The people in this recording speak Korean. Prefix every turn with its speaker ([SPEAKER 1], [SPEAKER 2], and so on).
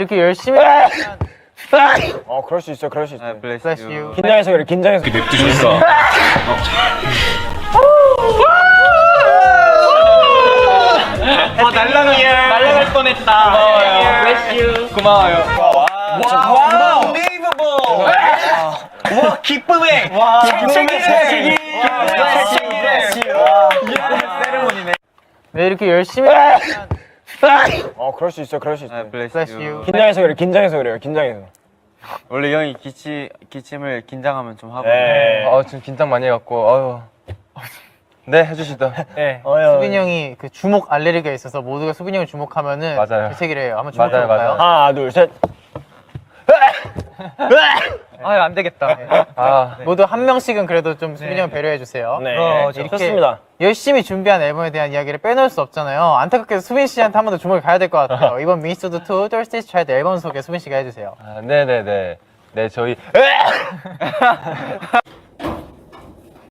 [SPEAKER 1] 이렇게 열심히
[SPEAKER 2] 그럴 수 있어, 그럴 수 있어.
[SPEAKER 1] bless you.
[SPEAKER 2] 긴장해서 그래, 긴장해서.
[SPEAKER 3] 냅두셨어.
[SPEAKER 4] 날아갈 뻔했다. 고마워요. Bless you. 고마워요. 와, unbelievable. 와, 기쁨의. 와, 기쁨의 세레모니네.
[SPEAKER 1] 네, 이렇게 열심히
[SPEAKER 2] 그럴 수 있어, 그럴 수 있어.
[SPEAKER 1] bless you.
[SPEAKER 2] 긴장해서 그래, 긴장해서 그래요, 긴장해서.
[SPEAKER 4] 원래 형이 기침을 긴장하면 좀 하고.
[SPEAKER 2] 네.
[SPEAKER 4] 지금 긴장 많이 해갖고. 아유. 네, 해주시다.
[SPEAKER 2] 네.
[SPEAKER 1] 수빈이 형이 그 주목 알레르기가 있어서 모두가 수빈이 형을 주목하면은
[SPEAKER 4] 맞아요.
[SPEAKER 1] 되새기를 해요. 한번
[SPEAKER 4] 맞아요,
[SPEAKER 1] 주목해볼까요?
[SPEAKER 4] 맞아요.
[SPEAKER 2] 하나, 둘, 셋.
[SPEAKER 4] 아유, 안 되겠다.
[SPEAKER 1] 모두 한 명씩은 그래도 좀 수빈이 형 배려해 주세요.
[SPEAKER 2] 네.
[SPEAKER 1] 이렇게
[SPEAKER 2] 좋습니다.
[SPEAKER 1] 열심히 준비한 앨범에 대한 이야기를 빼놓을 수 없잖아요. 안타깝게도 수빈 씨한테 한 번 더 주목이 가야 될 것 같아요. 이번 미스터드 2 Thirsty Child 앨범 소개 수빈 씨가 해주세요.
[SPEAKER 4] 네네네. 네, 저희.